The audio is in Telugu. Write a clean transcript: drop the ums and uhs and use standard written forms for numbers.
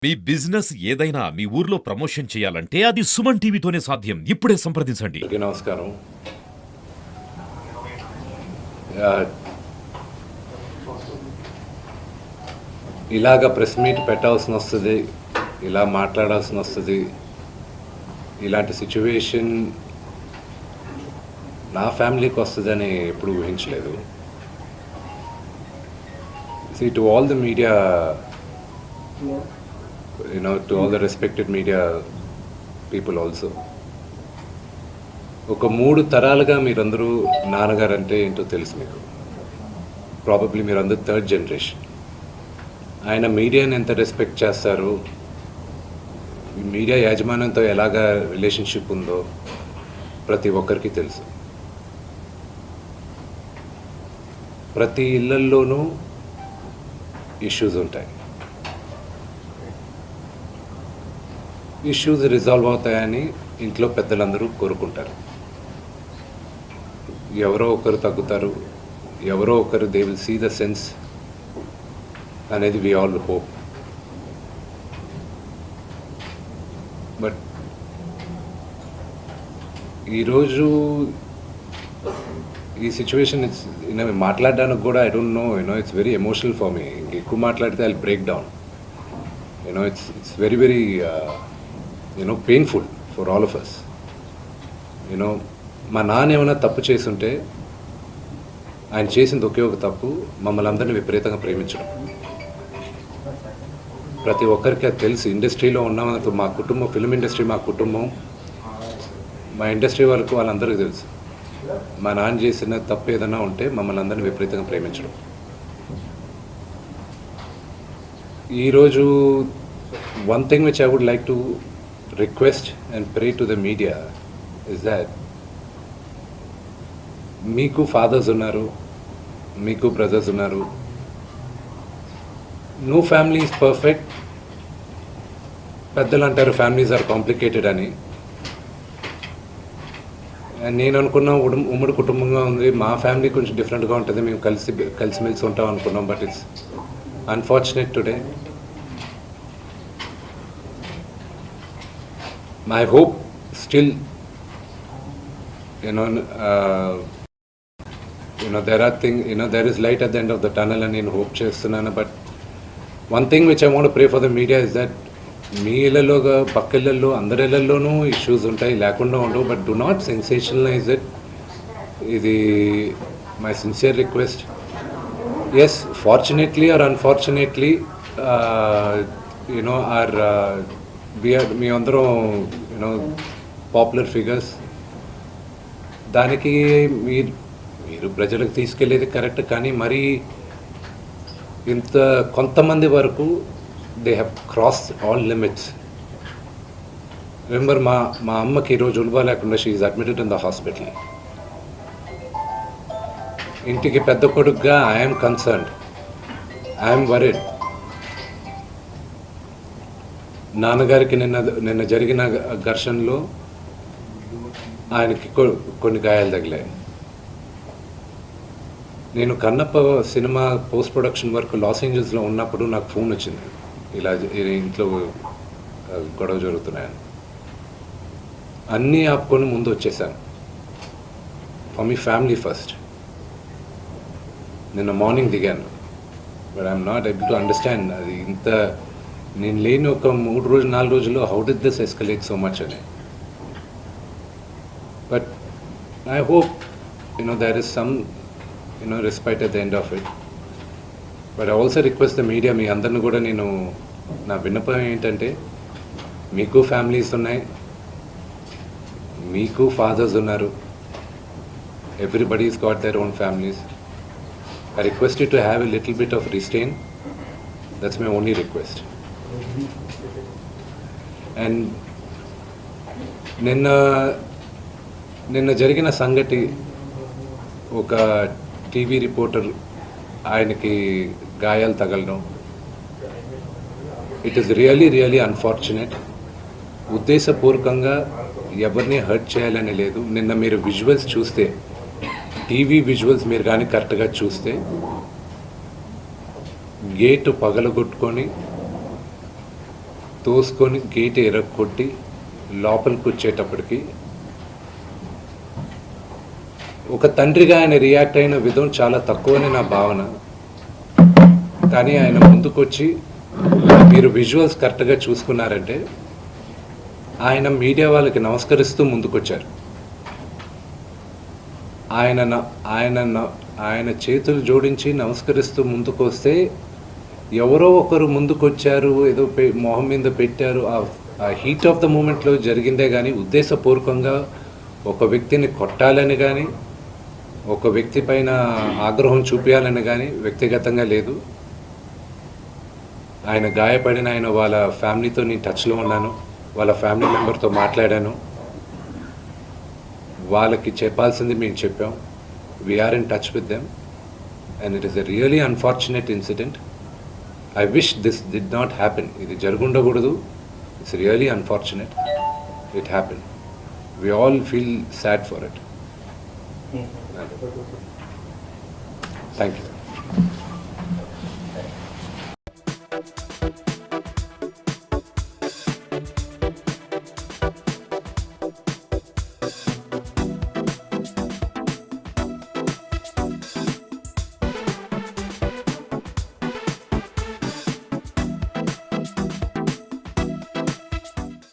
మీ బిజినెస్ ఏదైనా మీ ఊర్లో ప్రమోషన్ చేయాలంటే అది సుమన్ టీవీతోనే సాధ్యం. ఇప్పుడే సంప్రదించండి. అందరికీ నమస్కారం. ఇలాగ ప్రెస్ మీట్ పెట్టాల్సిన వస్తుంది, ఇలా మాట్లాడాల్సిన వస్తుంది. ఇలాంటి సిచ్యువేషన్ నా ఫ్యామిలీకి వస్తుందని ఎప్పుడు ఊహించలేదు. See, to all the media, to all the respected media people also. ఒక 3 తరాలుగా మీరందరూ నాన్నగారు అంటే ఏంటో తెలుసు మీకు. ప్రాబబ్లీ మీరందరూ 3rd జనరేషన్. ఆయన మీడియాని ఎంత రెస్పెక్ట్ చేస్తారు, మీడియా యాజమాన్యంతో ఎలాగా రిలేషన్షిప్ ఉందో ప్రతి ఒక్కరికి తెలుసు. ప్రతి ఇళ్లల్లోనూ ఇష్యూస్ ఉంటాయి. ఇష్యూస్ రిజాల్వ్ అవుతాయని ఇంట్లో పెద్దలందరూ కోరుకుంటారు. ఎవరో ఒకరు తగ్గుతారు, ఎవరో ఒకరు they will see the sense అనేది వి ఆల్ హోప్. బట్ ఈరోజు ఈ సిచ్యువేషన్ మాట్లాడడానికి కూడా I don't know, it's very emotional for me. ఎక్కువ మాట్లాడితే I break down. It's very very painful for all of us. మా నాన్న ఏమైనా తప్పు చేస్తుంటే ఆయన చేసింది ఒకే ఒక తప్పు, మమ్మల్ని అందరినీ విపరీతంగా ప్రేమించడం. ప్రతి ఒక్కరికి అది తెలుసు. ఇండస్ట్రీలో ఉన్న మా కుటుంబం, ఫిల్మ్ ఇండస్ట్రీ మా కుటుంబం, మా ఇండస్ట్రీ వరకు వాళ్ళందరికీ తెలుసు. మా నాన్న చేసిన తప్పు ఏదైనా ఉంటే మమ్మల్ని అందరినీ విపరీతంగా ప్రేమించడం. ఈరోజు one thing which I would like to request and pray to the media is that మీకు ఫాదర్స్ ఉన్నారు, మీకు బ్రదర్స్ ఉన్నారు. No family is perfect. పెద్దలు అంటారు ఫ్యామిలీస్ ఆర్ కాంప్లికేటెడ్ అని. నేను అనుకున్నా ఉమ్మడి కుటుంబంగా ఉంది, మా ఫ్యామిలీ కొంచెం డిఫరెంట్గా ఉంటుంది, మేము కలిసిమెలిసి ఉంటాం అనుకున్నాం. But it's unfortunate today. My hope still there is light at the end of the tunnel అని నేను హోప్ చేస్తున్నాను. But one thing which I want pray for the media is that మీ ఇళ్లలోగా పక్క ఇళ్లలో అందరి ఇళ్లలోనూ ఇష్యూస్ ఉంటాయి, లేకుండా ఉండవు. But do not sensationalize it. ఇది my sincere request. Yes, fortunately or unfortunately మీ అందరం పాపులర్ ఫిగర్స్. దానికి మీరు ప్రజలకు తీసుకెళ్ళేది కరెక్ట్, కానీ మరీ ఇంత కొంతమంది వరకు they have cross all limits. Remember, మా అమ్మకి ఈరోజు ఉల్వా లేకుండా she is admitted in the hospital. ఇంటికి పెద్ద కొడుకుగా ఐఎమ్ కన్సర్న్డ్, ఐఎమ్ వరీడ్. నాన్నగారికి నిన్న జరిగిన ఘర్షణలో ఆయనకి కొన్ని గాయాలు తగిలాయి. నేను కన్నప్ప సినిమా పోస్ట్ ప్రొడక్షన్ వర్క్ లాస్ ఏంజల్స్లో ఉన్నప్పుడు నాకు ఫోన్ వచ్చింది, ఇలా ఇంట్లో గొడవ జరుగుతున్నాయని. అన్నీ ఆపుకొని ముందు వచ్చేసాను. For me family first. నిన్న మార్నింగ్ దిగాను. But I'm not able to understand అది ఇంత నేను లేని ఒక 4 రోజుల్లో how did this escalate so much అని. But I hope there is some respite at the end of it. But I also request the media, మీ అందరిని కూడా నేను నా విన్నపం ఏంటంటే, మీకు ఫ్యామిలీస్ ఉన్నాయి, మీకు ఫాదర్స్ ఉన్నారు, everybody's got their own families. I request you to have a little bit of restraint. That's my only request. And నిన్న జరిగిన సంగతి, ఒక టీవీ రిపోర్టర్ ఆయనకి గాయాలు తగలడం, ఇట్ ఈస్ రియలీ అన్ఫార్చునేట్. ఉద్దేశపూర్వకంగా ఎవరిని హర్ట్ చేయాలని లేదు. నిన్న మీరు విజువల్స్ చూస్తే, టీవీ విజువల్స్ మీరు కానీ కరెక్ట్గా చూస్తే, గేటు పగలగొట్టుకొని తోసుకొని గేట్ ఎరగొట్టి లోపలికి వచ్చేటప్పటికి ఒక తండ్రిగా ఆయన రియాక్ట్ అయిన విధం చాలా తక్కువని నా భావన. కానీ ఆయన ముందుకొచ్చి మీరు విజువల్స్ కరెక్ట్గా చూసుకున్నారంటే ఆయన మీడియా వాళ్ళకి నమస్కరిస్తూ ముందుకొచ్చారు. ఆయన చేతులు జోడించి నమస్కరిస్తూ ముందుకు వస్తే ఎవరో ఒకరు ముందుకొచ్చారు, ఏదో మొహం మీద పెట్టారు. ఆ హీట్ ఆఫ్ ద మూమెంట్లో జరిగిందే కానీ ఉద్దేశపూర్వకంగా ఒక వ్యక్తిని కొట్టాలని కానీ ఒక వ్యక్తి పైన ఆగ్రహం చూపించాలని కానీ వ్యక్తిగతంగా లేదు. ఆయన గాయపడిన ఆయన వాళ్ళ ఫ్యామిలీతో నేను టచ్లో ఉన్నాను, వాళ్ళ ఫ్యామిలీ మెంబర్తో మాట్లాడాను. వాళ్ళకి చెప్పాల్సింది మేము చెప్పాం. We're in touch with them and it is a really unfortunate incident. I wish this did not happen. ఇది జరుగుండకూడదు. It's really unfortunate. It happen. We all feel sad for it. Thank you.